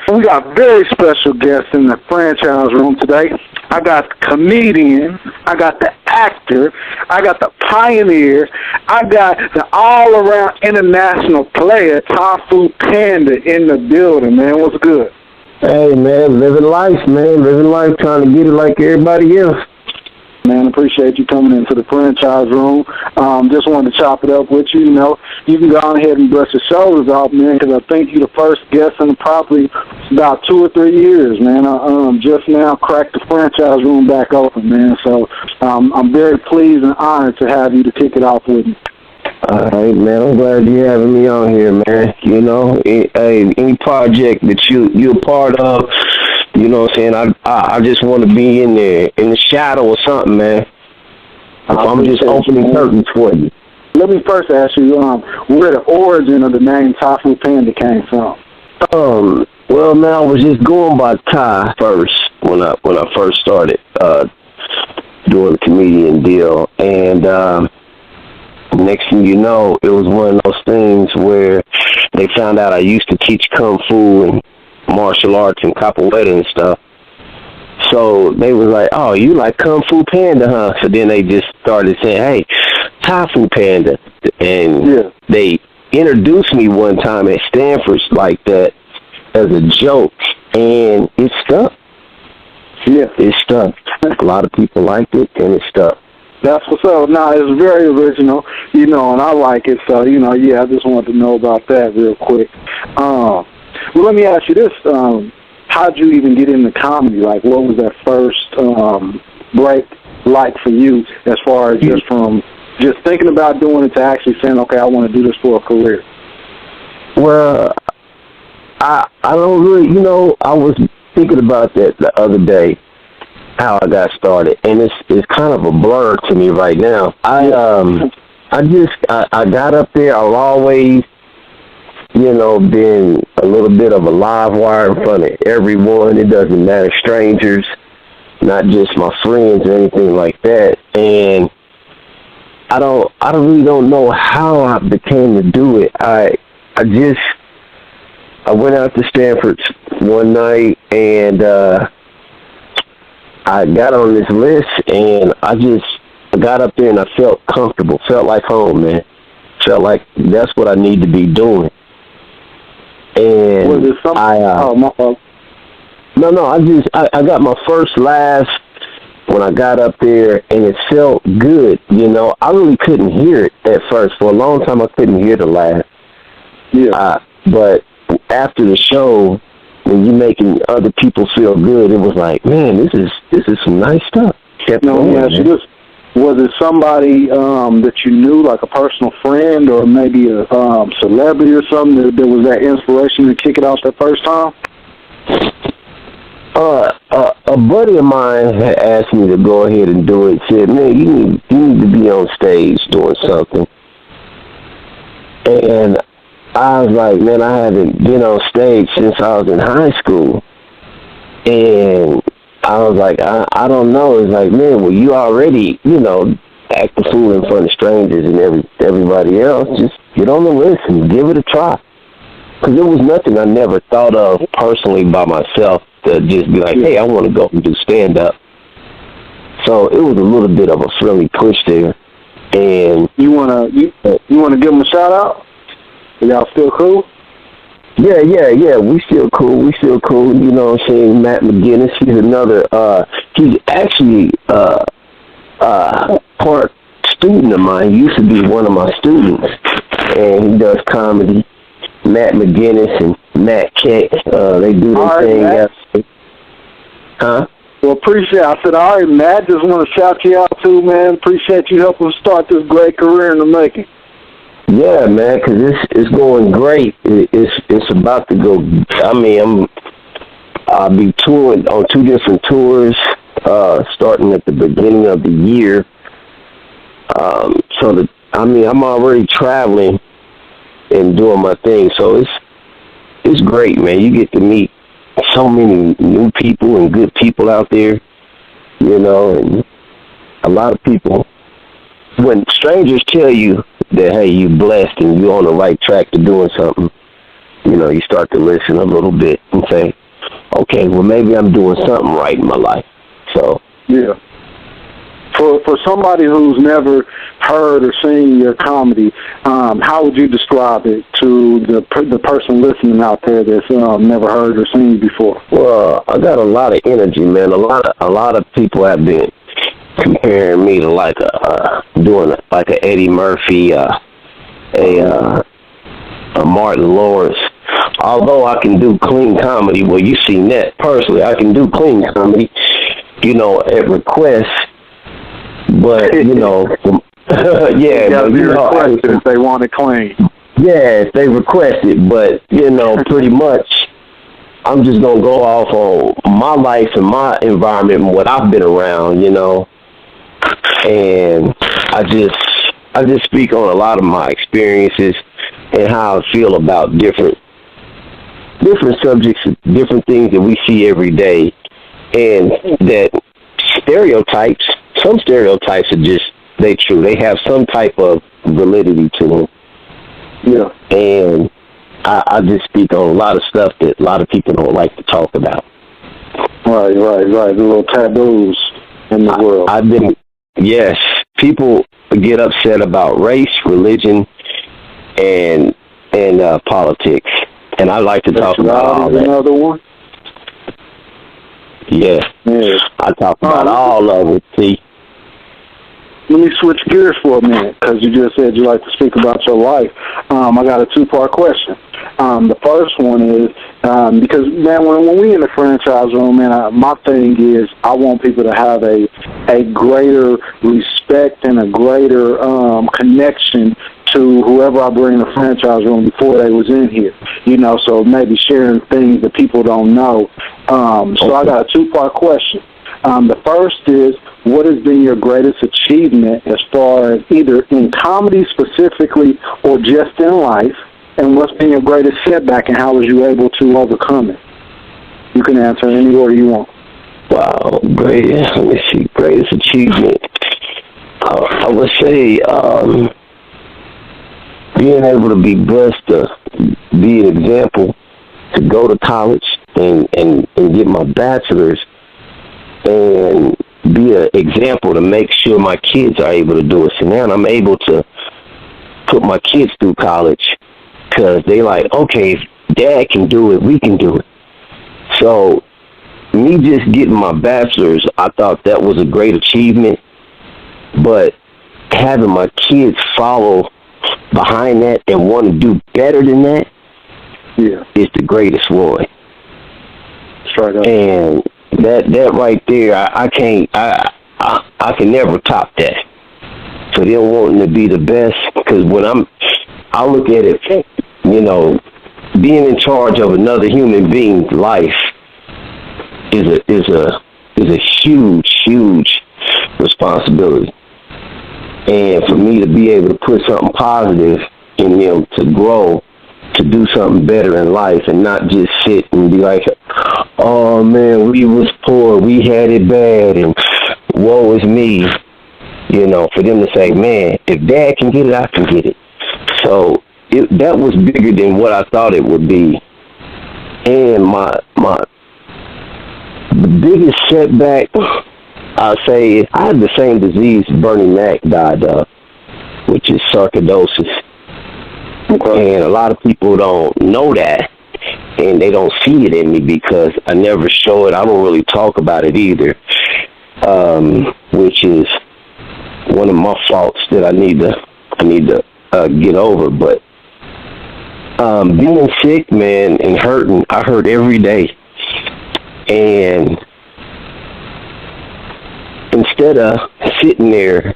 We got very special guests in the franchise room today. I got the comedian, I got the actor, I got the pioneer, I got the all-around international player, Panda, in the building, man. What's good? Hey, man, living life, trying to get it like everybody else. Man, appreciate you coming into the franchise room. Just wanted to chop it up with you. You know, you can go ahead and brush your shoulders off, man, because I think you're the first guest in probably about 2 or 3 years, man. I just now cracked the franchise room back open, man. So I'm very pleased and honored to have you to kick it off with me. All right, man. I'm glad you're having me on here, man. You know, any project that you're a part of, you know what I'm saying? I just want to be in there, in the shadow or something, man. I'm just opening curtains for you. Let me first ask you, where the origin of the name Panda came from. Well, man, I was just going by Ty first when I first started doing the comedian deal, and next thing you know, it was one of those things where they found out I used to teach kung fu and martial arts and capoeira and stuff. So they was like, "Oh, you like Kung Fu Panda, huh?" So then they just started saying, "Hey, Thai Fu Panda," and they introduced me one time at Stanford like that as a joke, and it stuck. Yeah, it stuck. A lot of people liked it, and it stuck. That's what's up. Now, it's very original, you know, and I like it. So, you know, yeah, I just wanted to know about that real quick. Well, let me ask you this. How'd you even get into comedy? Like, what was that first break like for you as far as just from just thinking about doing it to actually saying, okay, I want to do this for a career? Well, I don't really, you know, I was thinking about that the other day, how I got started, and it's kind of a blur to me right now. I got up there. I've always, you know, been a little bit of a live wire in front of everyone. It doesn't matter, strangers, not just my friends or anything like that. And I really don't know how I became to do it. I went out to Stanford one night, and I got on this list, and I got up there, and I felt comfortable, felt like home, man. Felt like that's what I need to be doing. And was it something? My fault. No, I got my first laugh when I got up there, and it felt good, you know. I really couldn't hear it at first. For a long time, I couldn't hear the laugh. Yeah. But after the show, when you're making other people feel good, it was like, man, this is some nice stuff. Kept going, let me ask you this. Was it somebody that you knew, like a personal friend or maybe a celebrity or something that was that inspiration to kick it off that first time? A buddy of mine had asked me to go ahead and do it. Said, man, you need to be on stage doing something. And I was like, man, I haven't been on stage since I was in high school. And I was like, I don't know. It's like, man, well, you already, you know, act the fool in front of strangers and everybody else. Just get on the list and give it a try. Because there was nothing I never thought of personally by myself to just be like, hey, I want to go and do stand-up. So it was a little bit of a friendly push there. And you wanna give them a shout out? Are y'all still cool? Yeah. We still cool. You know what I'm saying? Matt McGinnis, he's another. He's actually part student of mine. He used to be one of my students, and he does comedy. Matt McGinnis and Matt Keck, they do their thing. Matt. Huh? Well, appreciate it. I said, all right, Matt, just want to shout you out too, man. Appreciate you helping start this great career in the making. Yeah, man, because it's going great. It's about to go. I mean, I'll be touring on 2 different tours, starting at the beginning of the year. I'm already traveling and doing my thing, so it's great, man. You get to meet so many new people and good people out there, you know, and a lot of people. When strangers tell you that, hey, you're blessed and you're on the right track to doing something, you start to listen a little bit and say, okay, well, maybe I'm doing something right in my life. So yeah. For somebody who's never heard or seen your comedy, how would you describe it to the person listening out there that's never heard or seen you before? Well, I got a lot of energy, man. A lot of people have been comparing me to like doing like a Eddie Murphy, a Martin Lawrence. Although I can do clean comedy, well, you seen that personally. I can do clean comedy, at request. But, yeah, but, if they want it clean. Yeah, if they request it. But, pretty much I'm just going to go off on my life and my environment and what I've been around, And I just speak on a lot of my experiences and how I feel about different subjects, different things that we see every day. And that some stereotypes are just, they true. They have some type of validity to them. Yeah. And I just speak on a lot of stuff that a lot of people don't like to talk about. Right. The little taboos in the world. Yes. People get upset about race, religion, and politics. And I like to talk about all that. Another one? Yeah. I talk about all of it, see. Let me switch gears for a minute, because you just said you like to speak about your life. I got a two-part question. The first one is, because, man, when we in the franchise room, man, my thing is I want people to have a greater respect and a greater connection to whoever I bring in the franchise room before they was in here. So maybe sharing things that people don't know. So I got a two-part question. The first is, what has been your greatest achievement as far as either in comedy specifically or just in life? And what's been your greatest setback and how was you able to overcome it? You can answer in any order you want. Wow, greatest achievement. I would say being able to be blessed to be an example, to go to college and get my bachelor's and be an example to make sure my kids are able to do it. So now I'm able to put my kids through college because they like, okay, if Dad can do it, we can do it. So me just getting my bachelor's, I thought that was a great achievement. But having my kids follow behind that and want to do better than that is the greatest one. Straight up. And that right there, I can never top that. So they're wanting to be the best, because when I look at it, being in charge of another human being's life is a huge responsibility. And for me to be able to put something positive in them to grow, to do something better in life, and not just sit and be like, oh man, we was poor, we had it bad, and woe is me. For them to say, man, if Dad can get it, I can get it. So that was bigger than what I thought it would be. And the biggest setback, I'll say, I had the same disease Bernie Mac died of, which is sarcoidosis. Okay. And a lot of people don't know that, and they don't see it in me because I never show it. I don't really talk about it either, which is one of my faults that I need to get over. But being sick, man, and hurting, I hurt every day. And instead of sitting there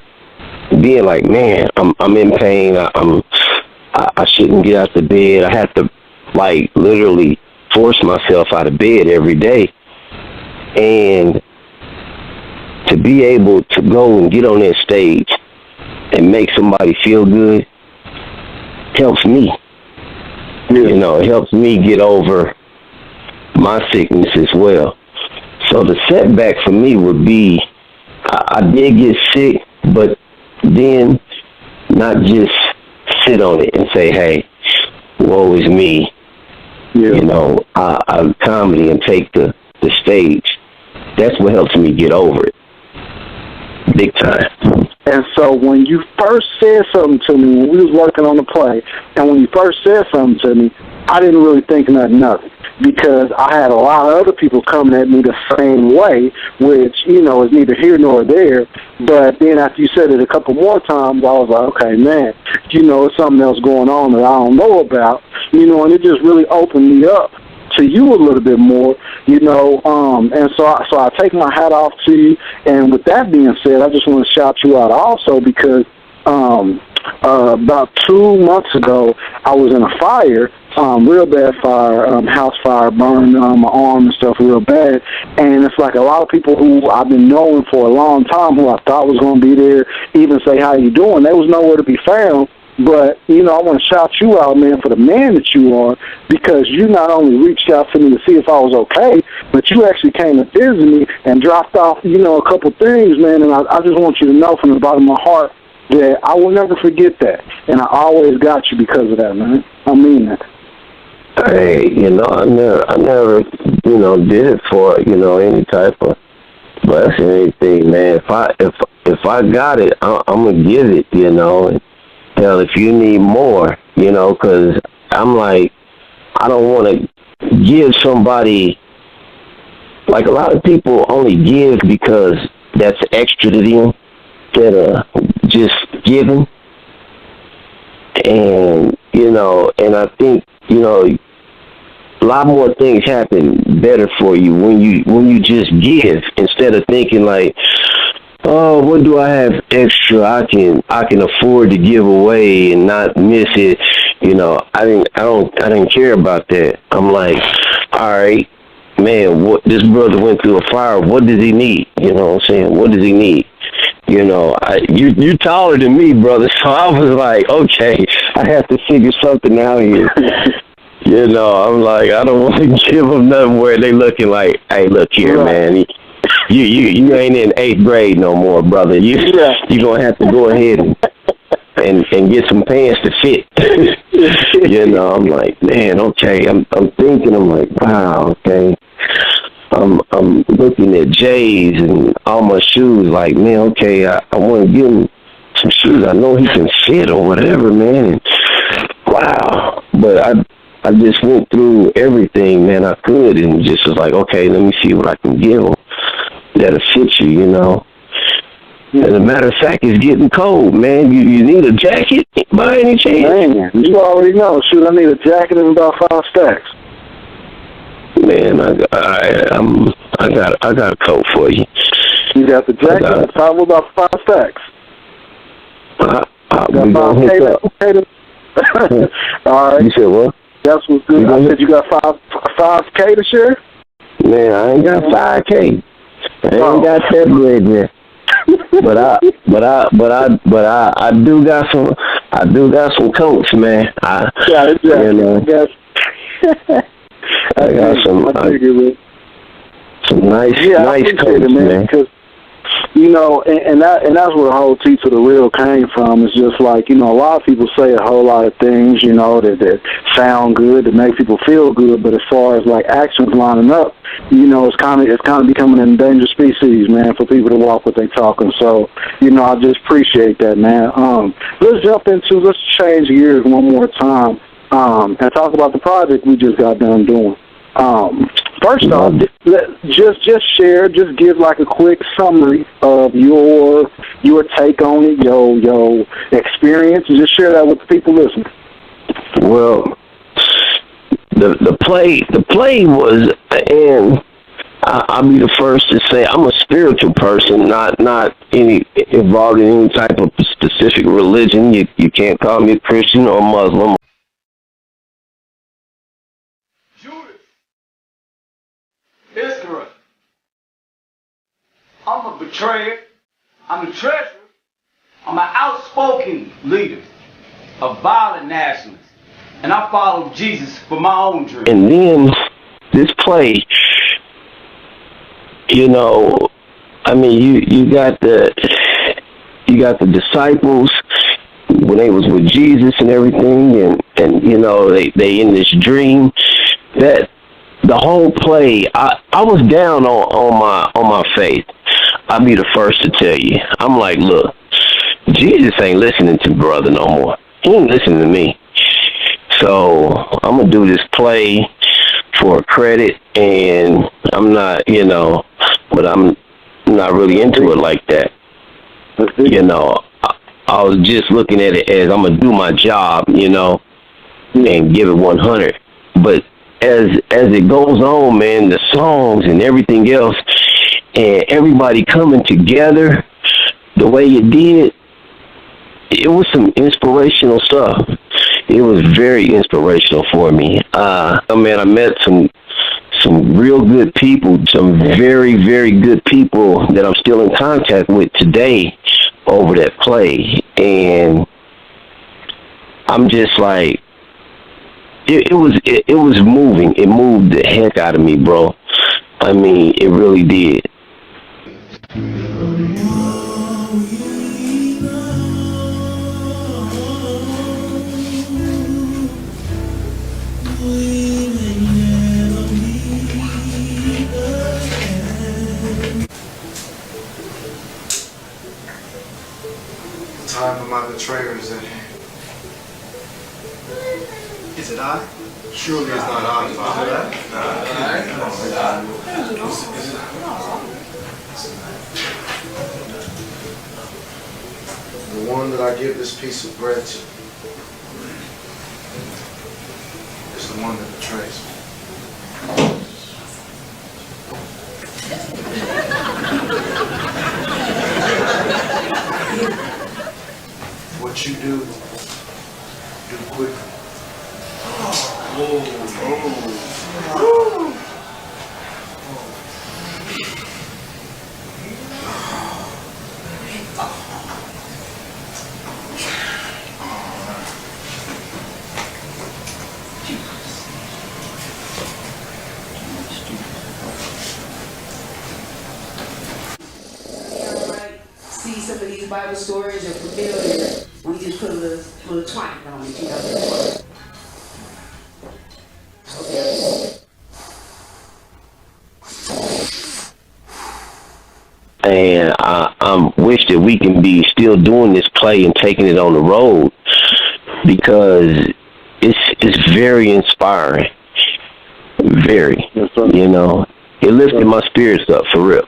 being like, man, I'm in pain, I shouldn't get out the bed, I have to literally force myself out of bed every day. And to be able to go and get on that stage and make somebody feel good helps me. It helps me get over my sickness as well. So the setback for me would be, I did get sick, but then not just sit on it and say, hey, woe is me. you know, comedy and take the stage. That's what helps me get over it. Big time. And so when you first said something to me when we was working on the play, and when you first said something to me, I didn't really think nothing of it, because I had a lot of other people coming at me the same way, which, you know, is neither here nor there. But then after you said it a couple more times, I was like, okay, man, you know, it's something else going on that I don't know about, you know, and it just really opened me up to you a little bit more, you know, and so I take my hat off to you. And with that being said, I just want to shout you out also, because about 2 months ago, I was in a fire, real bad fire, house fire, burned my arm and stuff real bad. And it's like a lot of people who I've been knowing for a long time, who I thought was going to be there, even say, how you doing? They was nowhere to be found. But, you know, I want to shout you out, man, for the man that you are, because you not only reached out to me to see if I was okay, but you actually came to visit me and dropped off, you know, a couple things, man. And I just want you to know from the bottom of my heart that I will never forget that. And I always got you because of that, man. I mean that. Hey, you know, I never, you know, did it for, you know, any type of blessing or anything, man. If I got it, I'm gonna give it, you know. And hell, if you need more, you know, because I'm like, I don't want to give somebody, like a lot of people only give because that's extra to them, instead of just giving. And, you know, and I think, you know, a lot more things happen better for you when you just give, instead of thinking like, oh, what do I have extra I can afford to give away and not miss it? You know, I didn't care about that. I'm like, all right, man, what, this brother went through a fire. What does he need? You know what I'm saying? What does he need? You know, you taller than me, brother. So I was like, okay, I have to figure something out here. You know, I'm like, I don't want to give them nothing where they looking like, hey, look here, right, man. You ain't in 8th grade no more, brother. You gonna have to go ahead and get some pants to fit. You know, I'm like, man, okay. I'm thinking, I'm like, wow, okay. I'm looking at J's and all my shoes, like, man, okay, I want to give him some shoes I know he can fit or whatever, man. And, wow. But I just went through everything, man, I could, and just was like, okay, let me see what I can give him that'll fit you, you know. As a matter of fact, it's getting cold, man. You need a jacket by any chance? Man, you already know. Shoot, I need a jacket and about 5 stacks. Man, I got a coat for you. You got the jacket and about 5 stacks. We gonna hook up. All right. You said what? That's what's good. I said you got 5K to share? Man, I ain't got 5K. I ain't got that bread there. but I do got some coats, man. I got some nice coats, man. You know, and that's where the whole T to the real came from. It's just like, you know, a lot of people say a whole lot of things, you know, that sound good, that make people feel good, but as far as like actions lining up, you know, it's kind of becoming an endangered species, man, for people to walk what they talking. So, you know, I just appreciate that, man. Let's change gears one more time, and talk about the project we just got done doing. First off, just share, just give like a quick summary of your take on it, your experience, and just share that with the people listening. Well, the play was, and I'll be the first to say I'm a spiritual person, not any involved in any type of specific religion. You can't call me a Christian or a Muslim. Iscariot. I'm a betrayer. I'm a treasurer. I'm an outspoken leader, a violent nationalist, and I follow Jesus for my own dream. And then this play, you know, I mean, you got the disciples when they was with Jesus and everything, and you know they in this dream. that the whole play, I was down on my faith. I'll be the first to tell you. I'm like, look, Jesus ain't listening to brother no more. He ain't listening to me. So I'm gonna do this play for credit, and I'm not, but I'm not really into it like that. I was just looking at it as I'm gonna do my job, and give it 100. But as it goes on, man, the songs and everything else, and everybody coming together the way it did, it was some inspirational stuff. It was very inspirational for me. Man, I met some real good people, some very, very good people that I'm still in contact with today over that play. And I'm just like, it was moving. It moved the heck out of me, bro. I mean, it really did. Time for my betrayer is at hand. Is it I? Surely it's not I, Father. The one that I give this piece of bread to is the one that betrays me. What you do quickly. See some of these Bible stories are familiar. We just put a little twang on it, Okay. And I wish that we can be still doing this play and taking it on the road, because it's very inspiring. Very. It lifted my spirits up for real.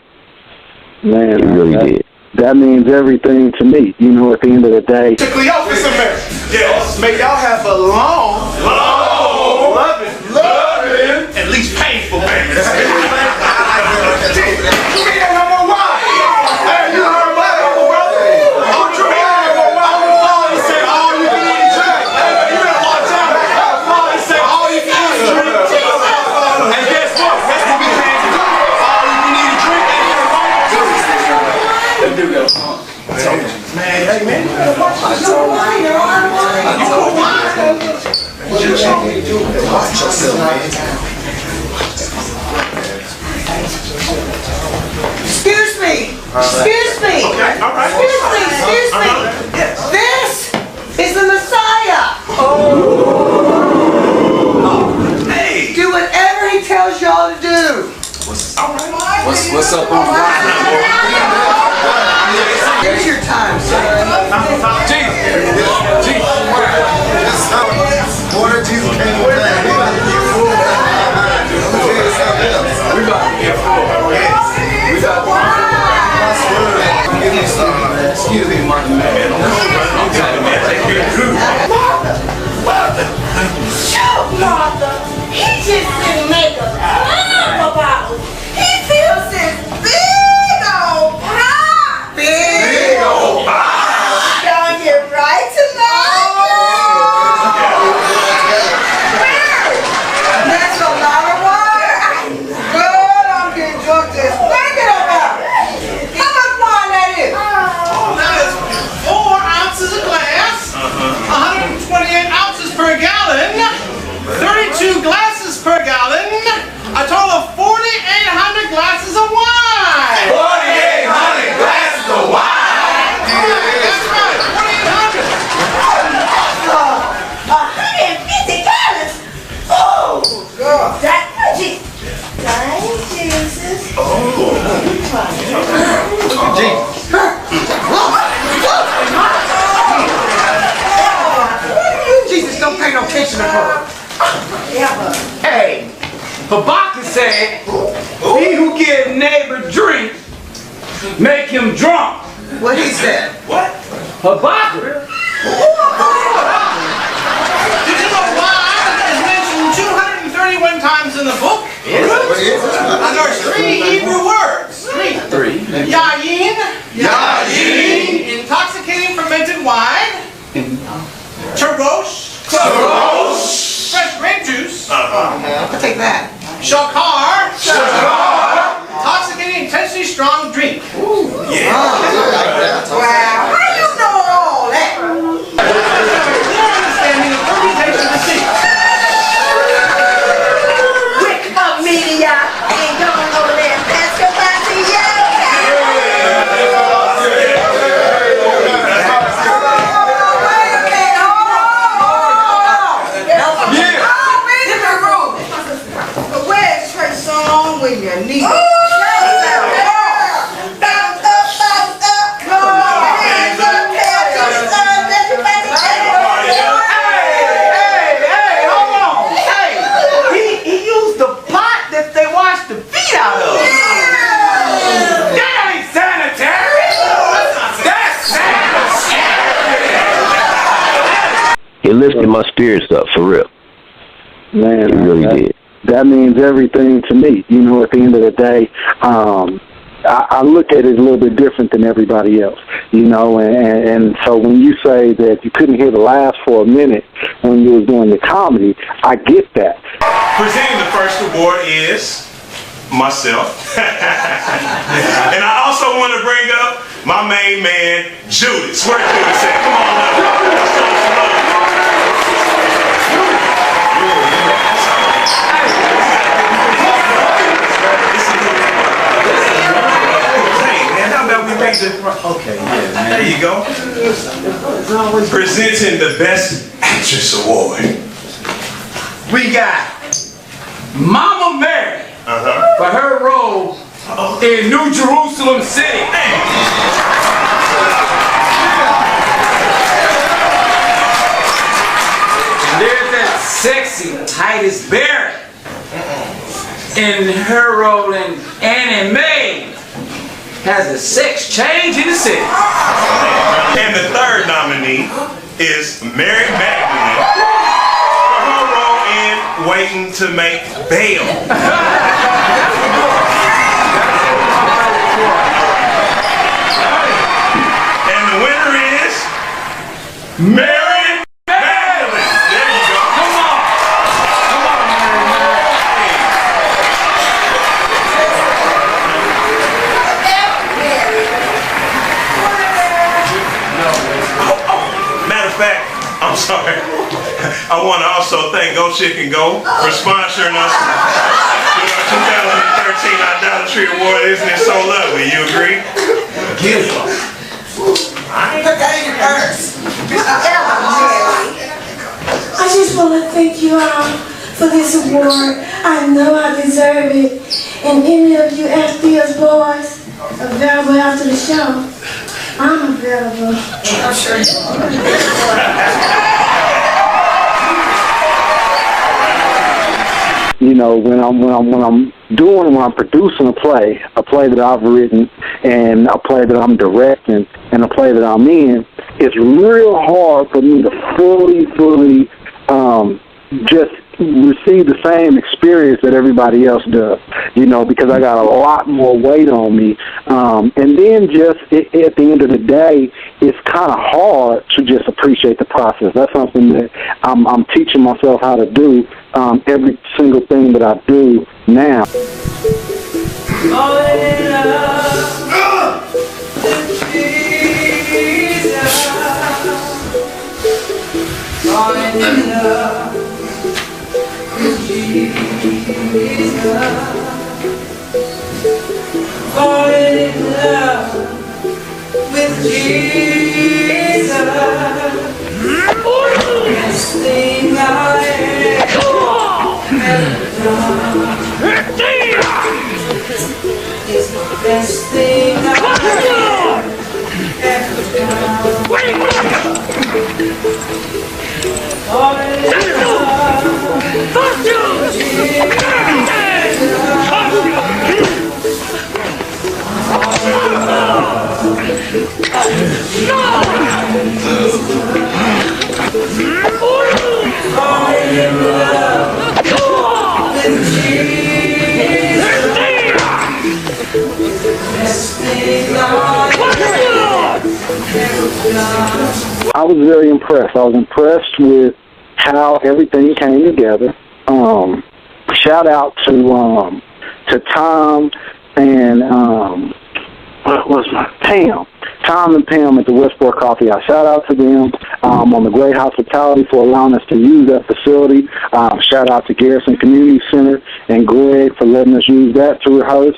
Man, it really did. That means everything to me. At the end of the day. Yes. May y'all have a long, loving, at least painful marriage. Excuse me. Okay, all right. Excuse me. Yes. This is the Messiah. Hey. Do whatever he tells y'all to do. What's up on Here's your time, son. Water Jesus came with that. Excuse me, Martin. Martha, he just didn't make a plum about it. He feels this big old pie. Big old pie. Gonna get right tonight. Jesus. Jesus don't pay no attention to her. Hey, Hopkins said, he who gives neighbor drink, make him drunk. What he said? What? Hopkins. Did you know wine is mentioned 231 times in the book? And there's 3 Hebrew words. Three. Yayin. Intoxicating fermented wine. Charosh. Fresh grape juice. I'll take that. Shakar. Intoxicating, intensely strong drink. Wow, how you know all that? Clear understanding of fermentation of the sea. Quick up media ain't going over there. Pass your back to you. Where's Trey Song when you need it? It lifted my spirits up, for real. Man, It really did. That means everything to me. You know, at the end of the day, I look at it a little bit different than everybody else. You know, and so when you say that you couldn't hear the laughs for a minute when you was doing the comedy, I get that. Presenting the first award is myself. And I also want to bring up my main man, Judas. Where Judas at? Come on up. Let's show some love. Okay, yeah, man. There you go. Presenting the Best Actress Award. We got Mama Mary for her role in New Jerusalem City. And there's that sexy Titus Barrett in her role in Annie Mae has a sex change in the city. And the third nominee is Mary Magdalene for her role in Waiting to Make Bail. And the winner is Mary Magdalene. There you go. Come on. Come on, Mary. Matter of fact, I'm sorry. I want to also thank Go Chicken Go for sponsoring us with our 2013 Idolatry Award. Isn't it so lovely? You agree? Put that in your purse. I just want to thank you all for this award. I know I deserve it. And any of you FBS boys available after the show, I'm available. I'm sure you are. You know, when I'm producing a play that I've written, and a play that I'm directing, and a play that I'm in, it's real hard for me to fully just receive the same experience that everybody else does, you know, because I got a lot more weight on me. And then just at the end of the day, it's kind of hard to just appreciate the process. That's something that I'm teaching myself how to do every single thing that I do now. Falling in love with Jesus. Best thing I ever done. Best thing I ever done. I was very impressed. I was impressed with how everything came together. Shout out to Tom and what was my Pam? Tom and Pam at the Westport Coffee House. Shout out to them on the great hospitality for allowing us to use that facility. Shout out to Garrison Community Center and Greg for letting us use that to rehearse.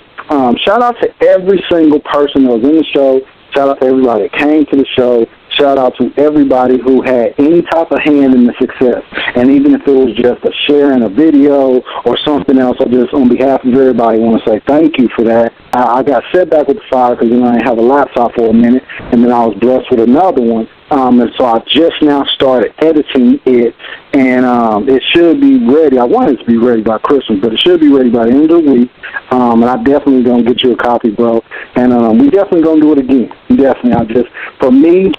Shout out to every single person that was in the show. Shout out to everybody that came to the show. Shout out to everybody who had any type of hand in the success. And even if it was just a sharing a video or something else, I just, on behalf of everybody, want to say thank you for that. I got set back with the fire because I didn't have a laptop for a minute, and then I was blessed with another one. And so I just now started editing it, and it should be ready. I want it to be ready by Christmas, but it should be ready by the end of the week. And I definitely going to get you a copy, bro. And we definitely going to do it again. Definitely. For me,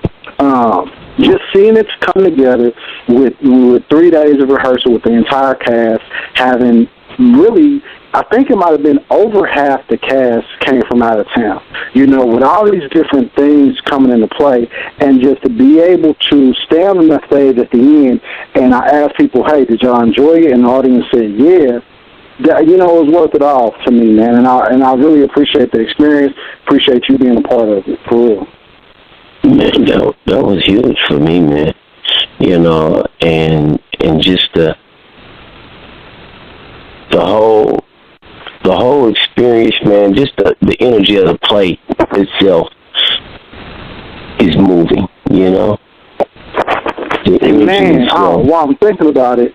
just seeing it come together with 3 days of rehearsal with the entire cast, having really, I think it might have been over half the cast came from out of town, with all these different things coming into play, and just to be able to stand on the stage at the end, and I asked people, hey, did y'all enjoy it? And the audience said, yeah. That, it was worth it all to me, man, and I really appreciate the experience, appreciate you being a part of it, for real. Man, that was huge for me, man. And just the whole experience, man. Just the energy of the play itself is moving. Man, while I'm thinking about it,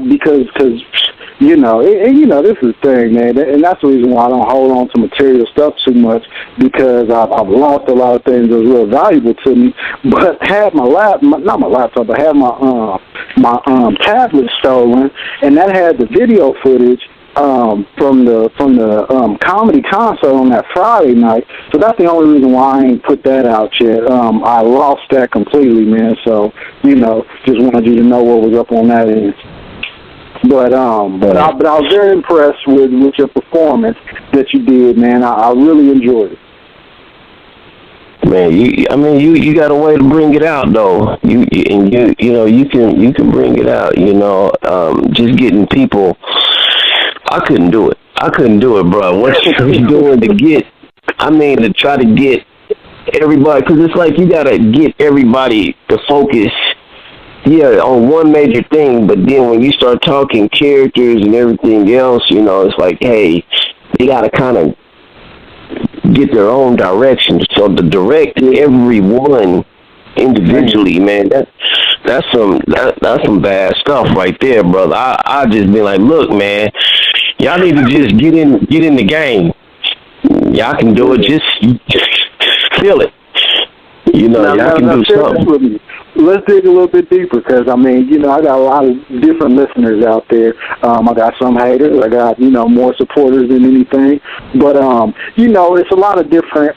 because this is the thing, man, and that's the reason why I don't hold on to material stuff too much, because I've lost a lot of things that was real valuable to me. But had not my laptop, but had my tablet stolen, and that had the video footage from the comedy concert on that Friday night. So that's the only reason why I ain't put that out yet. I lost that completely, man. So just wanted you to know what was up on that end. But I was very impressed with your performance that you did, man. I really enjoyed it. Man, you got a way to bring it out, though. You can bring it out. Just getting people. I couldn't do it, bro. What you're doing to try to get everybody, because it's like you gotta get everybody to focus. Yeah, on one major thing, but then when you start talking characters and everything else, it's like, hey, they got to kind of get their own direction. So to direct everyone individually, man, that's some bad stuff right there, brother. I just be like, look, man, y'all need to just get in the game. Y'all can do it. Just feel it. Y'all can do something. Let's dig a little bit deeper, because, I got a lot of different listeners out there. I got some haters. I got, more supporters than anything. But, it's a lot of different,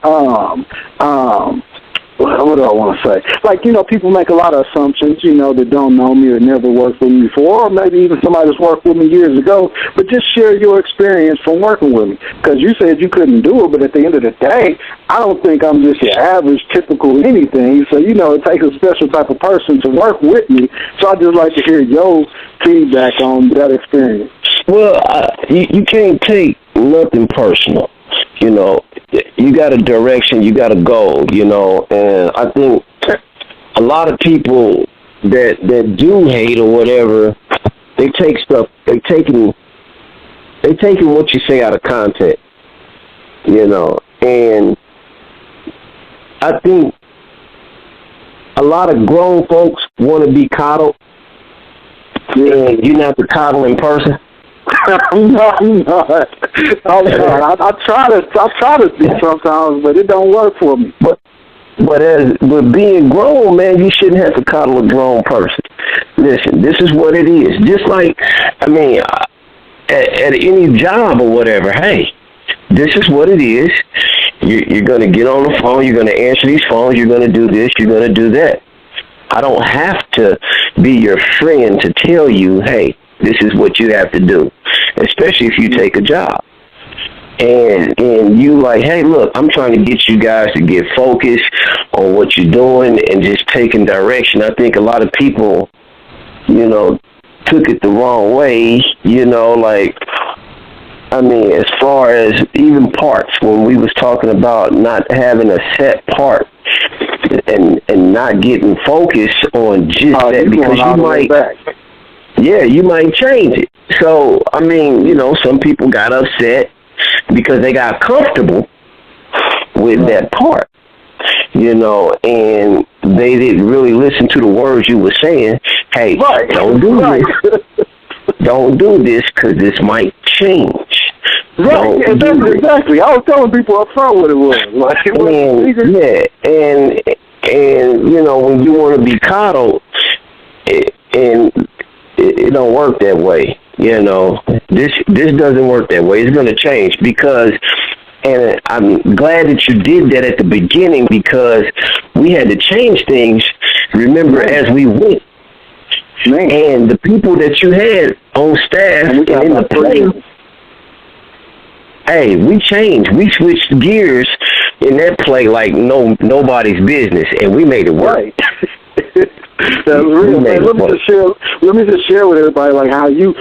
what do I want to say? Like, people make a lot of assumptions, that don't know me or never worked with me before, or maybe even somebody that's worked with me years ago, but just share your experience from working with me. Because you said you couldn't do it, but at the end of the day, I don't think I'm just your average, typical anything. So, it takes a special type of person to work with me. So I'd just like to hear your feedback on that experience. Well, you can't take nothing personal. You got a direction, you got a goal, and I think a lot of people that do hate or whatever, they taking what you say out of context, and I think a lot of grown folks want to be coddled, and you're not the coddling person. I'm not. I try to be sometimes, but it don't work for me. But being grown, man, you shouldn't have to coddle a grown person. Listen, this is what it is. Just like, I mean, at any job or whatever, hey, this is what it is. You're going to get on the phone. You're going to answer these phones. You're going to do this. You're going to do that. I don't have to be your friend to tell you, hey, this is what you have to do, especially if you take a job. And you like, hey, look, I'm trying to get you guys to get focused on what you're doing and just taking direction. I think a lot of people, took it the wrong way, like, I mean, as far as even parts, when we was talking about not having a set part and not getting focused on just that, because you might change it. So, I mean, some people got upset because they got comfortable with that part, and they didn't really listen to the words you were saying. Hey, don't do this. Don't do this because this might change. Right, exactly. I was telling people up front what it was. Like, and when you want to be coddled, it don't work that way. This doesn't work that way. It's going to change because, and I'm glad that you did that at the beginning, because we had to change things, remember, as we went. Man. And the people that you had on staff and in the play, hey, we changed. We switched gears in that play like nobody's business, and we made it work. Right. That's real. Man, let me just share with everybody like how you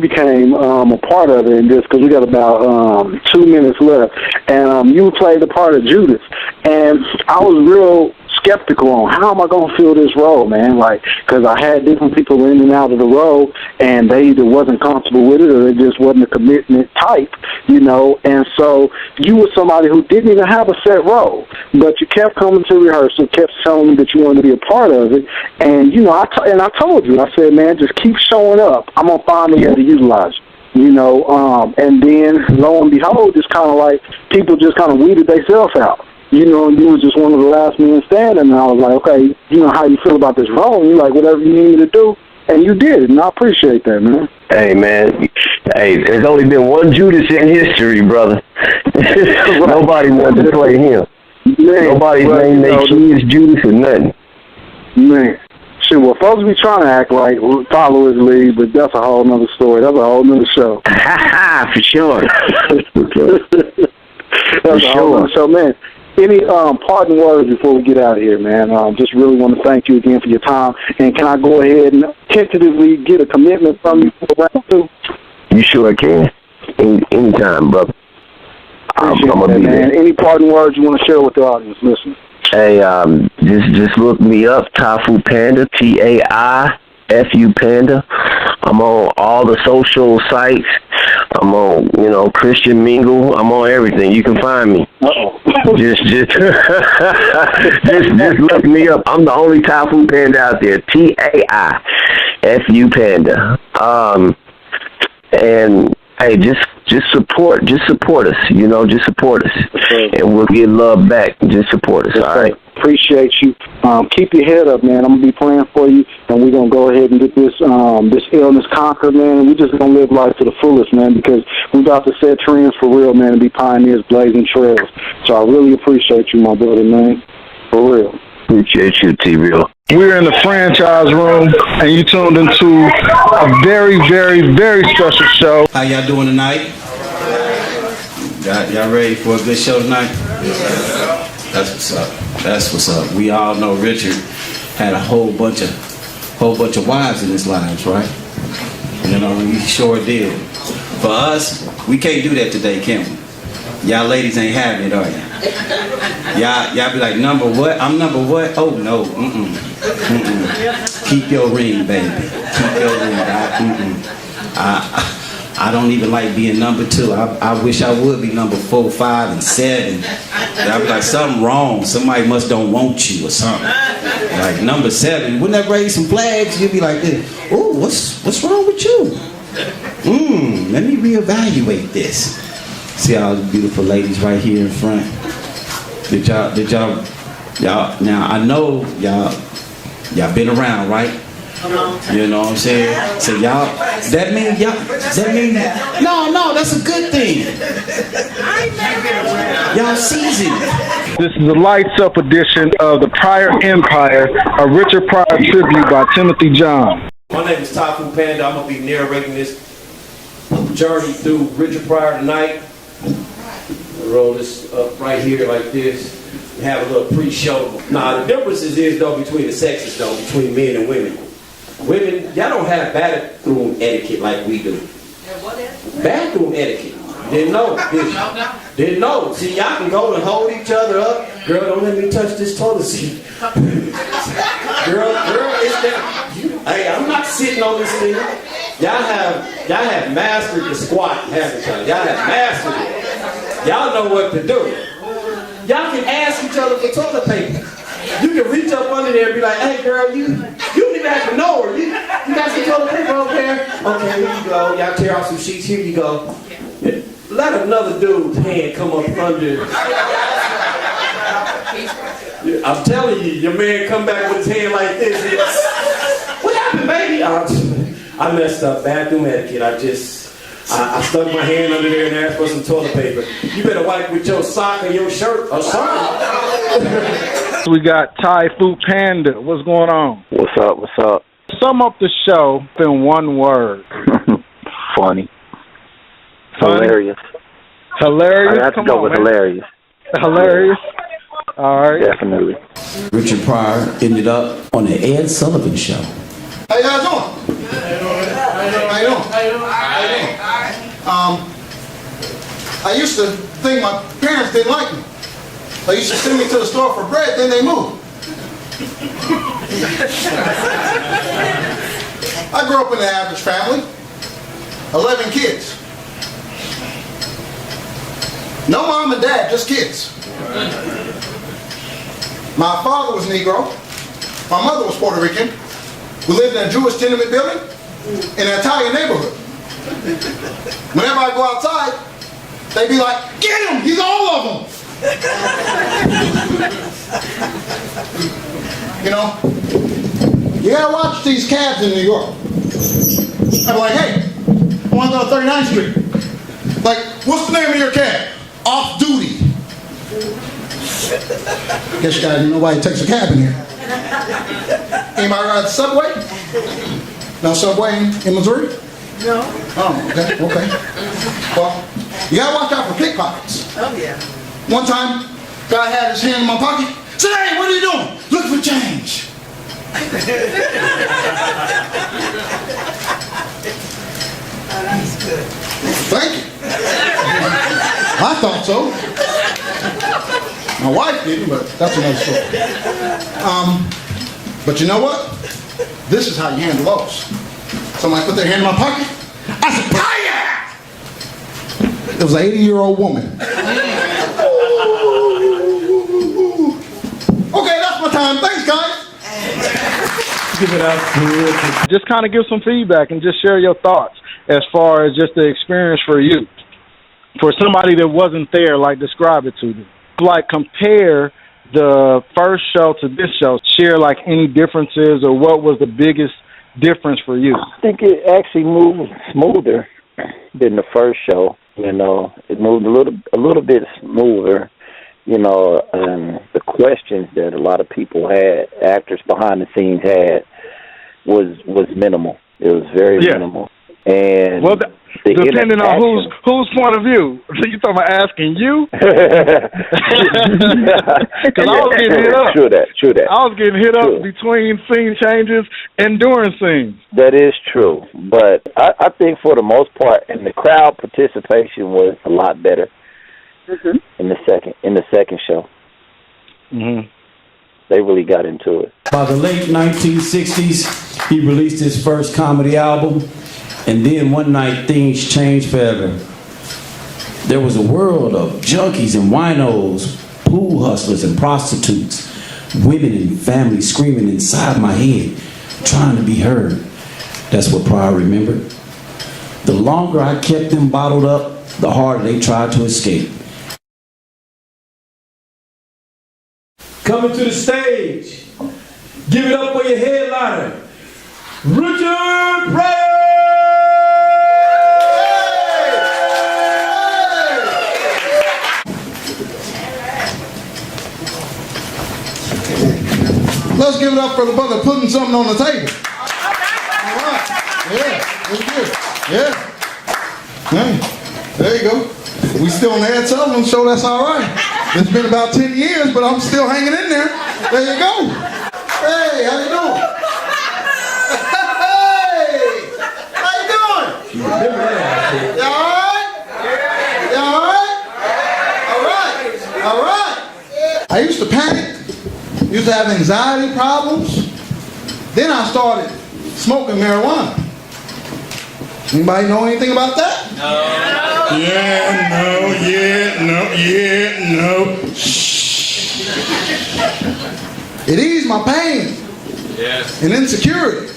became a part of it, and just because we got about 2 minutes left, and you played the part of Judas, and I was real skeptical on how am I going to fill this role, man, like, because I had different people in and out of the role, and they either wasn't comfortable with it or they just wasn't a commitment type, and so you were somebody who didn't even have a set role, but you kept coming to rehearsal, kept telling me that you wanted to be a part of it, and I told you, I said, man, just keep showing up. I'm going to find a way to utilize you. And then lo and behold, it's kind of like people just kind of weeded themselves out. And you was just one of the last men standing, and I was like, okay, how you feel about this role? And you're like, whatever you need me to do, and you did, and I appreciate that, man. Hey, man, there's only been one Judas in history, brother. Nobody wanted to play him. Man, nobody's named their kids Judas or nothing. Man. Shit, well, folks be trying to act like follow his lead, but that's a whole nother story. That's a whole nother show. For sure. That's a whole nother show, man. Any parting words before we get out of here, man? Just really want to thank you again for your time. And can I go ahead and tentatively get a commitment from you for round 2? You sure can. Anytime, brother. I'm gonna be there. Any parting words you want to share with the audience? Listen. Hey, just look me up, Taifu Panda, TAIFU Panda. I'm on all the social sites. I'm on, Christian Mingle. I'm on everything. You can find me. Just look me up. I'm the only Taifu Panda out there. TAIFU Panda. And hey, just support us. Just support us, and we'll get love back. Just support us. All right. Appreciate you. Keep your head up, man. I'm gonna be praying for you, and we're gonna go ahead and get this illness conquered, man. And we're just gonna live life to the fullest, man, because we're about to set trends for real, man, and be pioneers blazing trails. So I really appreciate you, my brother, man. For real. Appreciate you, T-Real. We're in the franchise room, and you tuned into a very, very, very special show. How y'all doing tonight? Y'all ready for a good show tonight? That's what's up. That's what's up. We all know Richard had a whole bunch of wives in his lives, right? He sure did. For us, we can't do that today, can we? Y'all ladies ain't having it, are y'all? Y'all be like, number what? I'm number what? Oh no, Keep your ring, baby. Keep your ring. I don't even like being number 2. I wish I would be number 4, 5, and 7. I'd be like, something wrong. Somebody must don't want you or something. Like number 7, wouldn't that raise some flags? You'd be like this. Oh, what's wrong with you? let me reevaluate this. See all the beautiful ladies right here in front. Did y'all, now I know y'all been around, right? You know what I'm saying? So y'all, that means, no, that's a good thing. Y'all seasoned. This is a lights up edition of the Pryor Empire, a Richard Pryor tribute by Timothy John. My name is Panda. I'm going to be narrating this journey through Richard Pryor tonight. I roll this up right here like this. We have a little pre-show. Now, the differences is, though, between the sexes, though, between men and women. Women, y'all don't have bathroom etiquette like we do. Bathroom etiquette. Didn't know. Didn't know. See, y'all can go and hold each other up. Girl, don't let me touch this toilet seat. Girl, it's that. Hey, I'm not sitting on this thing. Y'all have mastered the squat, haven't y'all? Y'all have mastered it. Y'all know what to do. Y'all can ask each other for toilet paper. You can reach up under there and be like, hey girl, you don't even have to know her. You got some toilet paper over there? Okay, here you go. Y'all tear off some sheets, here you go. Let another dude's hand come up under. I'm telling you, your man come back with his hand like this. What happened, baby? I messed up. Bathroom etiquette. I stuck my hand under there and asked for some toilet paper. You better wipe with your sock or your shirt or something. We got Thai Food Panda. What's going on? What's up? Sum up the show in one word. Funny. Hilarious. Hilarious? I have to go with hilarious. Hilarious? All right. Definitely. Richard Pryor ended up on the Ed Sullivan Show. How you guys doing? How you doing? I used to think my parents didn't like me. They used to send me to the store for bread, then they moved. I grew up in an average family, 11 kids. No mom and dad, just kids. My father was Negro. My mother was Puerto Rican. We lived in a Jewish tenement building in an Italian neighborhood. Whenever I go outside, they be like, get him, he's all of them. You know, you gotta watch these cabs in New York. I'm like, hey, I want to go to 39th Street. Like, what's the name of your cab? Off duty. Guess you guys, nobody takes a cab in here. Anybody ride the subway? No subway in Missouri? No. Oh, okay. Well, you gotta watch out for pickpockets. Oh, yeah. One time, guy had his hand in my pocket. Said, hey, what are you doing? Looking for change. That's good. Thank you. I thought so. My wife didn't, but that's another story. But you know what? This is how you handle those. Somebody put their hand in my pocket. I said, "Hiya!" It was an 80-year-old woman. Okay, that's my time. Thanks, guys. Give it up. Just kind of give some feedback and just share your thoughts as far as just the experience for you. For somebody that wasn't there, like describe it to them. Like compare the first show to this show. Share like any differences or what was the biggest difference for you? I think it actually moved smoother than the first show. You know, it moved a little bit smoother. You know, the questions that a lot of people had, actors behind the scenes had, was minimal. It was very minimal. And well, depending on whose point of view. So you talking about asking you? Because I was getting hit up. True that. I was getting hit up between scene changes and during scenes. That is true. But I think for the most part, and the crowd participation was a lot better in the second show. Mm-hmm. They really got into it. By the late 1960s, he released his first comedy album. And then one night, things changed forever. There was a world of junkies and winos, pool hustlers and prostitutes, women and families screaming inside my head, trying to be heard. That's what Pryor remembered. The longer I kept them bottled up, the harder they tried to escape. Coming to the stage, give it up for your headliner, Richard Pryor! Let's give it up for the brother putting something on the table. All right. Yeah, that's good. Yeah. Hey, there you go. We still on the Ed Sullivan show, that's all right. It's been about 10 years, but I'm still hanging in there. There you go. Hey, how you doing? Hey, how you doing? You all right? You all right? All right. I used to panic. Used to have anxiety problems. Then I started smoking marijuana. Anybody know anything about that? No. No. Shh. It eased my pain and insecurity.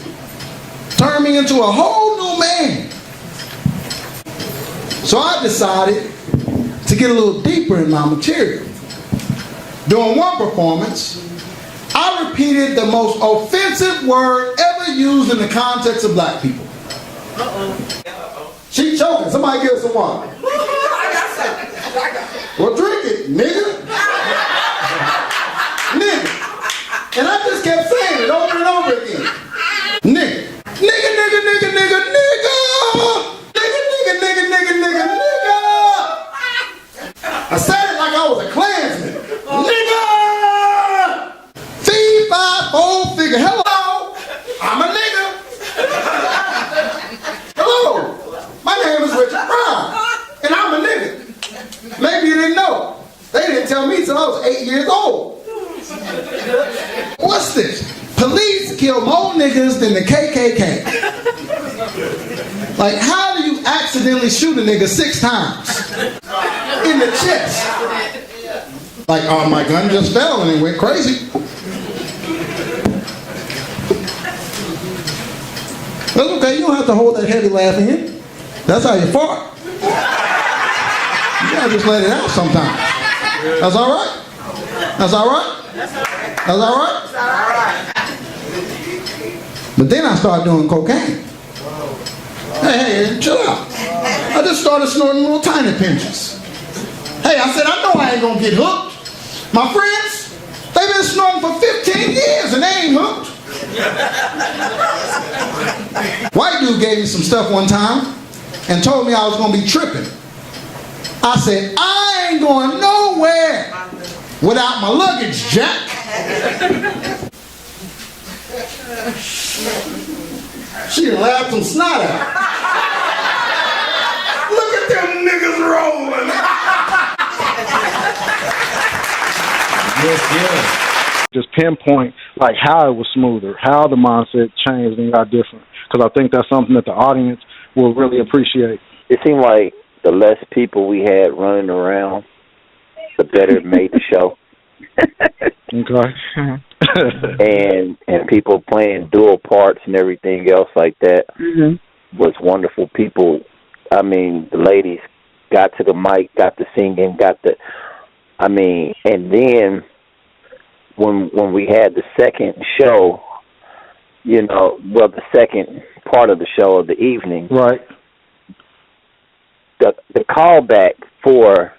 Turned me into a whole new man. So I decided to get a little deeper in my material. During one performance, I repeated the most offensive word ever used in the context of black people. She choking. Somebody give her some water. Well, drink it, nigga. Nigga. And I just kept saying it over and over again. Nigga. Nigga. I said it like I was a Klansman. Nigga! Fee, fi, fo, figure. Hello, I'm a nigga. Hello, my name is Richard Pryor, and I'm a nigga. Maybe you didn't know. They didn't tell me till I was 8 years old. What's this? Police kill more niggas than the KKK. Like, how do you accidentally shoot a nigga 6 times in the chest? Like, oh, my gun just fell and it went crazy. That's okay, you don't have to hold that heavy laugh in. That's how you fart. You gotta just let it out sometimes. That's all right. That's all right. That's all right. But then I started doing cocaine. Hey, chill out. I just started snorting little tiny pinches. Hey, I said, I know I ain't gonna get hooked. My friends, they've been snorting for 15 years and they ain't hooked. White dude gave me some stuff one time and told me I was gonna be tripping. I said, I ain't going nowhere without my luggage, Jack. She laughed some snot out. Look at them niggas rolling. Yes. Just pinpoint like how it was smoother, how the mindset changed and got different. Because I think that's something that the audience will really appreciate. It seemed like the less people we had running around, the better it made the show. Okay. and people playing dual parts and everything else like that was wonderful. People, I mean, the ladies got to the mic, got to singing, and then when we had the second show, the second part of the show of the evening, right? The callback for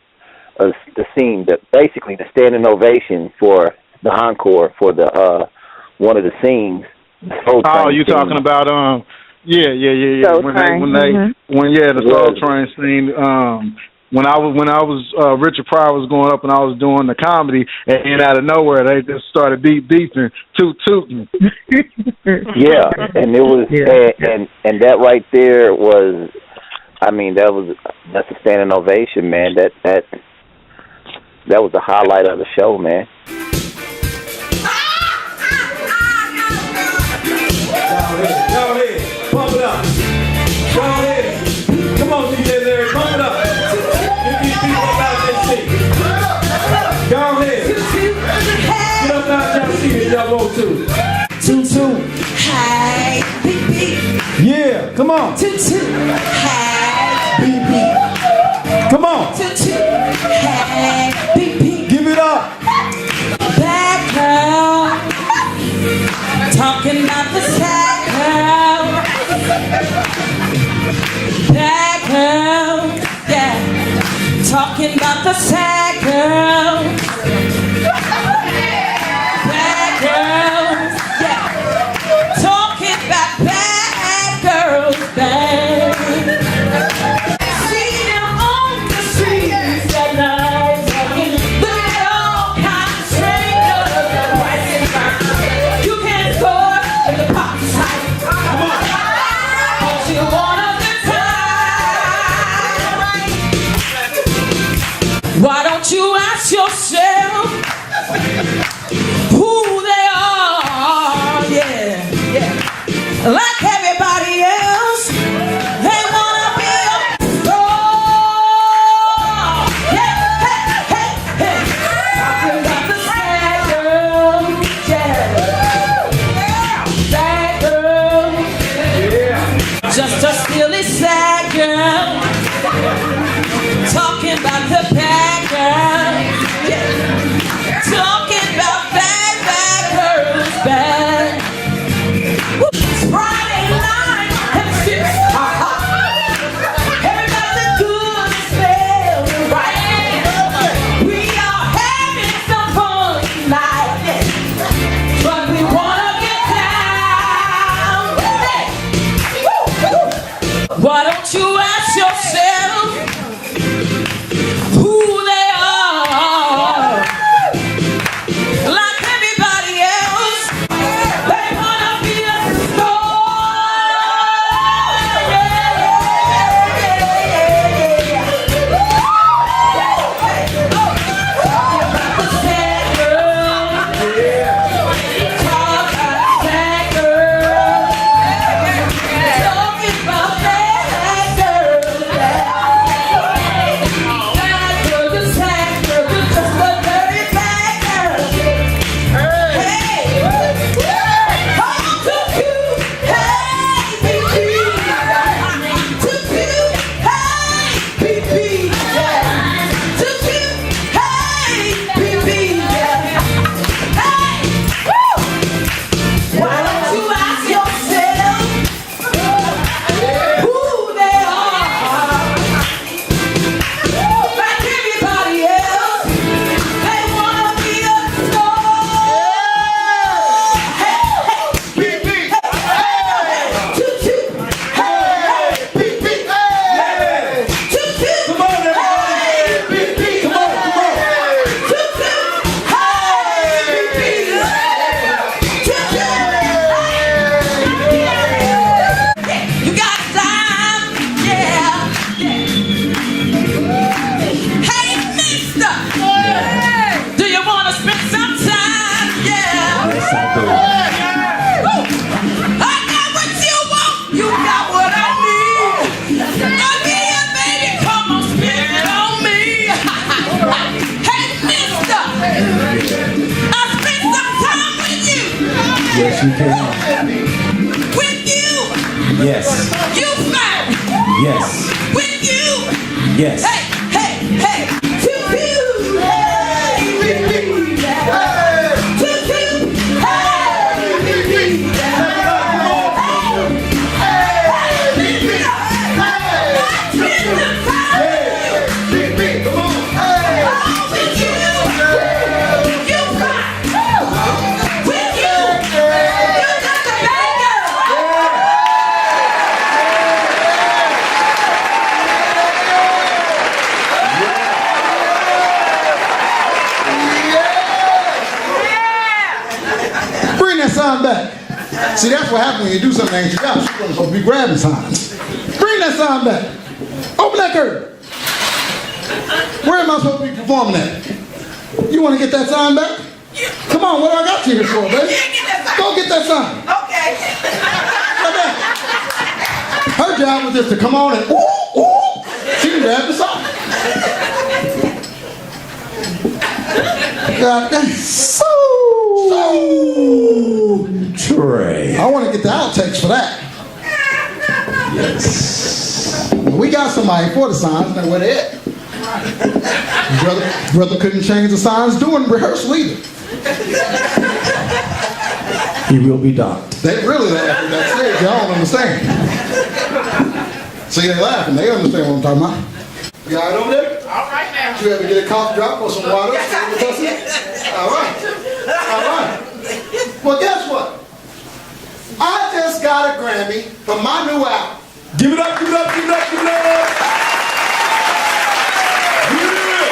the scene, basically the standing ovation for the encore for the one of the scenes. Oh, you talking about yeah. Soul Train. The Soul Train scene. When I was Richard Pryor was going up and I was doing the comedy, and out of nowhere they just started beeping, tooting. Yeah, and it was and that right there was, that's a standing ovation, man. That was the highlight of the show, man. Go ahead, pump it up. Go ahead. Come on, DJ Larry, pump it up. Get these people up out this seat. Go ahead. Get up out y'all seat if y'all want to. Toot. Hey, beep. Yeah. Come on. Toot toot. Hey. Beep beep. Come on. Toot toot. Hey. Beep beep. Give it up. Bad girl. Talking about the sad girl. Bad girl. Yeah. Talking about the sad girl. Bad girls. Yeah. Talking about bad girls. Bad. See them on the streets at night. Look at all kinds of strangers and prices. You can't score in the pockets high. Cause you want a good time. Why don't you ask yourself who they are? Yeah, yeah. Like everybody else, they wanna be a star. Yeah, hey, hey, hey. Talking about the sad girl, yeah. Sad girl, yeah. Just a silly sad girl. Talking about the bad girl, yeah. Talking about bad, bad girls, bad. It's Friday night and it's everybody's good and feeling right. We are having some fun tonight, but we wanna get down. Hey. Why don't you ask yourself who they are? Like everybody else, they wanna be a star. The sad girl, talk about sad girl, talking about bad girls. Bad girl, you sad girl, you just a dirty bad girl. Hey, oh, too cute, hey, baby, too cute, hey, baby, too cute, hey, baby, hey, woo! Why don't you ask yourself who they are? Like everybody else, they wanna be a star. Hey, hey, Beep beep. toot toot. Hey, Beep beep. toot toot. Come on, everybody. Beep beep. Come on, come on. Toot toot. Hey, toot toot. You got time? Yeah. Hey, mister. Do you wanna spend some time? Yeah. Yes, I do. Woo. I got what you want. You got what I need. Oh yeah, baby, come on, spend it on me. Hey, mister. I spent some time with you. Yes, you can. With you. Yes. You fine. Yes. With you. Yes. Hey, hey, hey. Too cute. Hey, baby. Too cute. Hey, baby. Bring that sign back. See, that's what happens when you do something that ain't your job. You're supposed to be grabbing signs. Bring that sign back. Open that curtain. Where am I supposed to be performing at? You want to get that sign back? Come on, what do I got you here for, baby? Go get that sign. Okay. Her job was just to come on and ooh, ooh. She can grab the sign. God dang. Trey. I want to get the outtakes for that. We got somebody for the signs, now where they at? Brother couldn't change the signs during rehearsal either. He will be docked. They really laughing that stage, y'all don't understand. See, they laughing, they understand what I'm talking about. You all right over there? All right now. You ever get a cough drop or some water? Yes, I did. All right. All right. Well, guess what? I just got a Grammy for my new album. Give it up, give it up, give it up, give it up! Yeah.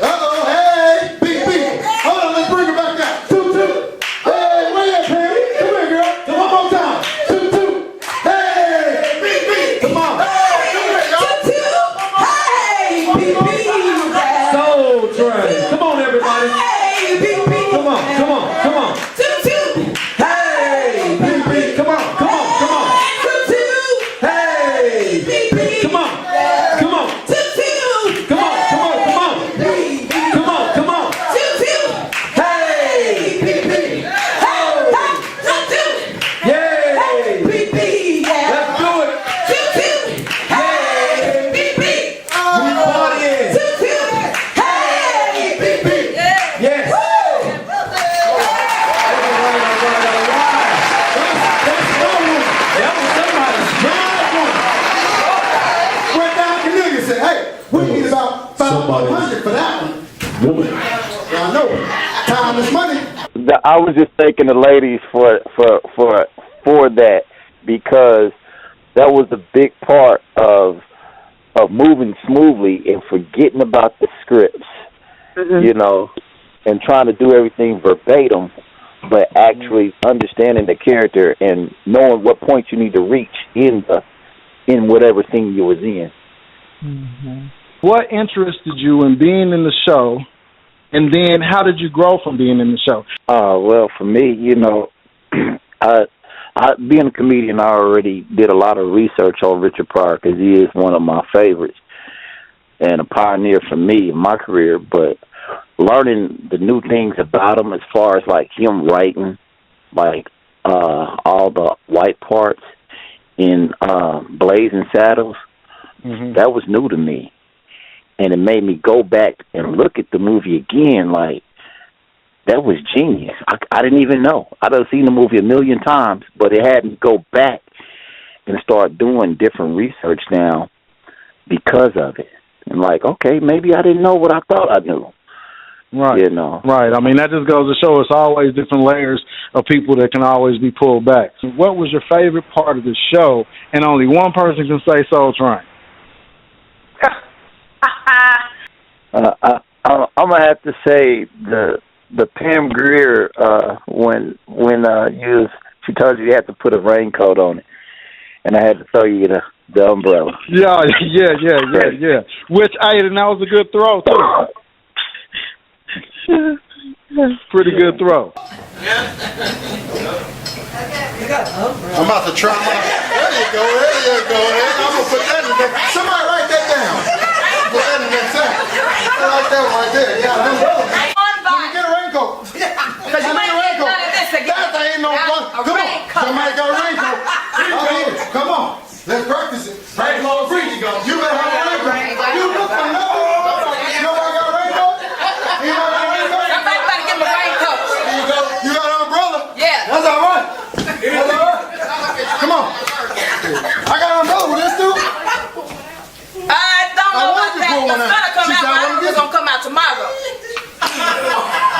Uh-oh, hey, big. Hold on, let's bring it back down. 2-2. Hey, where you at, Pam? Come here, girl. Come one more time. 2-2. Hey, big. Come on. Hey, come here, y'all. 2-2. Hey, Soul Train. Come on, everybody. Hey, big. Come on. 2-2. Hey, big. Come on. 2-2. Hey, come on. 2-2. Come on. 2-2. Hey, yay. Let's do it. 2-2. Yay. We partying. 2-2. Yes. We need about 500 for that one. Y'all know it. Time is money. I was just thanking the ladies for that, because that was a big part of moving smoothly and forgetting about the scripts, you know, and trying to do everything verbatim, but actually understanding the character and knowing what point you need to reach in whatever thing you was in. Mm-hmm. What interested you in being in the show, and then how did you grow from being in the show? Well, for me, you know, being a comedian, I already did a lot of research on Richard Pryor because he is one of my favorites and a pioneer for me in my career. But learning the new things about him, as far as like him writing, like all the white parts in Blazing Saddles, that was new to me. And it made me go back and look at the movie again, like, that was genius. I didn't even know. I'd have seen the movie a million times, but it had me go back and start doing different research now because of it. And like, okay, maybe I didn't know what I thought I knew. Right. You know. Right. I mean, that just goes to show it's always different layers of people that can always be pulled back. What was your favorite part of the show? And only one person can say Soul Train. I'm gonna have to say the Pam Grier when she told you had to put a raincoat on it, and I had to throw you the umbrella. Yeah. Which, hey, and that was a good throw too. Pretty good throw. I'm about to try my. There you go. I'm gonna put that in there. Somebody write that down. Put that in that sack. I like that one right there. Yeah, let me get a raincoat. Let me get a raincoat. That ain't no fun. Come on. Somebody got a raincoat. Come on. Let's practice it. Raincoat, free you go. You better have a raincoat. You look for nobody. Nobody got a raincoat? Anybody got a raincoat? Somebody better give me a raincoat. Here you go. You got an umbrella? Yeah. That's all right. That's all right. Come on. I got an umbrella with this too. I don't know about that. It's gonna come out, but I think it's gonna come out tomorrow.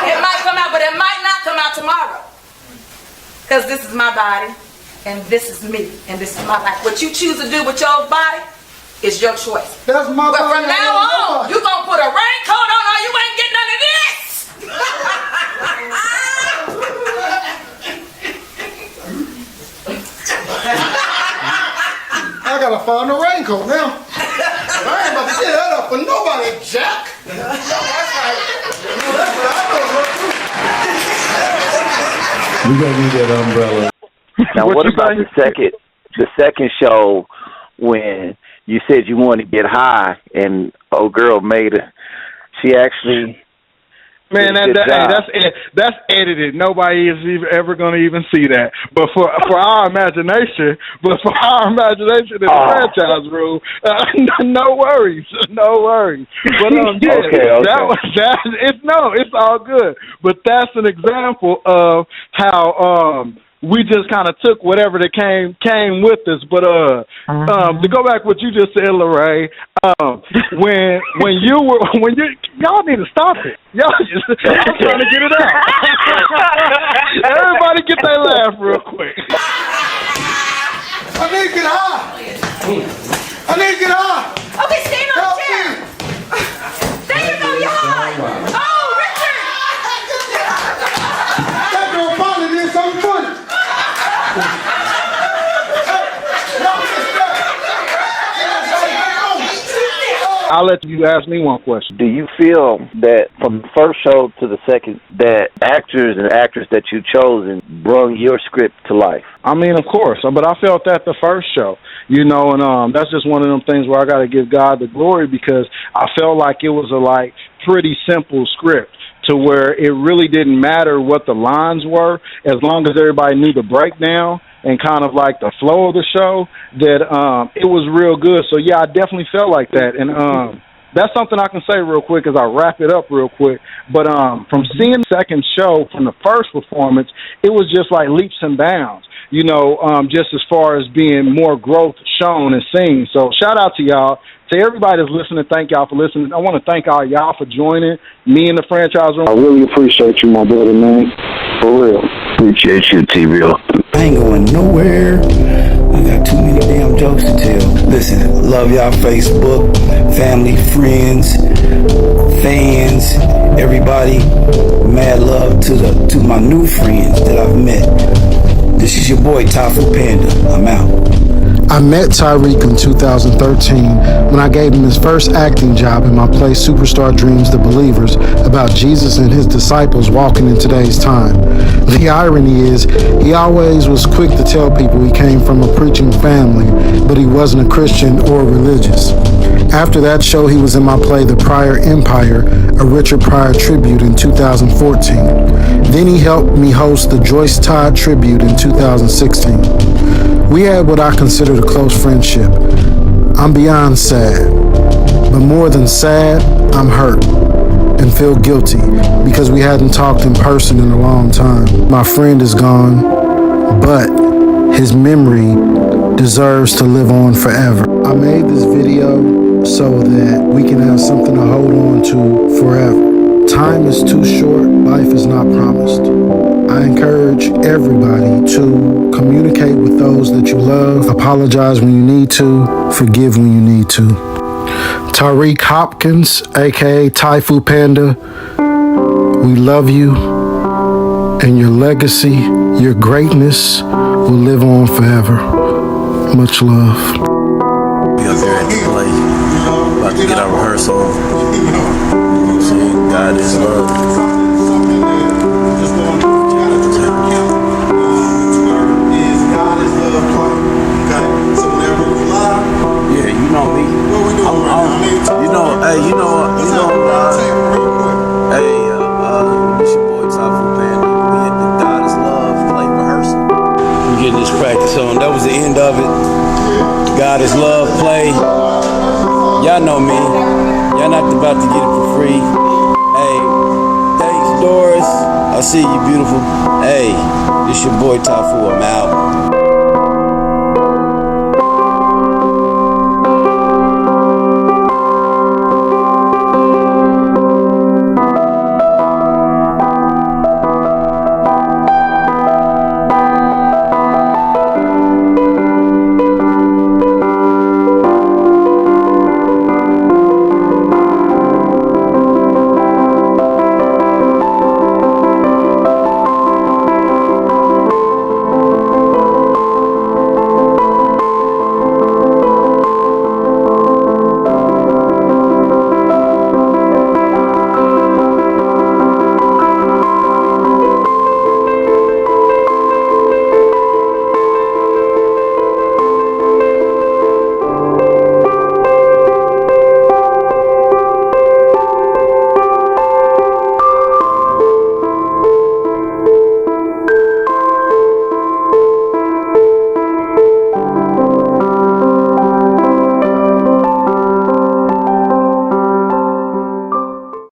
It might come out, but it might not come out tomorrow. Because this is my body, and this is me, and this is my life. What you choose to do with your body is your choice. That's my but body. from now on, you gonna put a raincoat on or you ain't getting none of this. I gotta find a raincoat now. I ain't about to get that up for nobody, Jack. That's right. That's right. We're gonna need that umbrella. Now, what about the second show when you said you wanted to get high and old girl made she actually Man, that's edited. Nobody is ever going to even see that. But for our imagination, in the franchise room, no worries. But it's all good. But that's an example of how we just kind of took whatever that came with us. But to go back what you just said, Lorraine, when y'all need to stop it. Y'all I'm trying to get it out. Everybody get that laugh real quick. I need to get high. Okay, stand on the chair. There you go, you're high. Oh, Richard. That girl Panda did something funny. I'll let you ask me one question. Do you feel that from the first show to the second, that actors and actresses that you chosen brought your script to life? I mean, of course, but I felt that the first show, and that's just one of them things where I got to give God the glory, because I felt like it was a pretty simple script, to where it really didn't matter what the lines were, as long as everybody knew the breakdown and kind of like the flow of the show, that it was real good. So yeah, I definitely felt like that. And that's something I can say real quick as I wrap it up real quick. But from seeing the second show from the first performance, it was just like leaps and bounds, just as far as being more growth shown and seen. So shout out to y'all. To everybody that's listening, thank y'all for listening. I want to thank all y'all for joining me in the franchise room. I really appreciate you, my brother, man. For real. Appreciate you, T-Real. I ain't going nowhere. I got too many damn jokes to tell. Listen, love y'all Facebook, family, friends, fans, everybody. Mad love to my new friends that I've met. This is your boy, Panda. I'm out. I met Tarik in 2013 when I gave him his first acting job in my play Superstar Dreams the Believers, about Jesus and his disciples walking in today's time. The irony is, he always was quick to tell people he came from a preaching family, but he wasn't a Christian or religious. After that show, he was in my play The Pryor Empire, a Richard Pryor tribute in 2014. Then he helped me host the Joyce Todd tribute in 2016. We had what I considered a close friendship. I'm beyond sad, but more than sad, I'm hurt and feel guilty because we hadn't talked in person in a long time. My friend is gone, but his memory deserves to live on forever. I made this video so that we can have something to hold on to forever. Time is too short, life is not promised. I encourage everybody to communicate with those that you love, apologize when you need to, forgive when you need to. Tarik Hopkins, aka Typhoon Panda, we love you, and your legacy, your greatness will live on forever. Much love. We up here at the play, about to get our rehearsal. God is love. Yeah, you know me. This your boy Typhoon Panda. We at the God is Love play rehearsal. We getting this practice on. That was the end of it. God is Love play. Y'all know me. Y'all not about to get it for free. Hey, thanks Doris. I see you, beautiful. Hey, this your boy Typhoon. I'm out.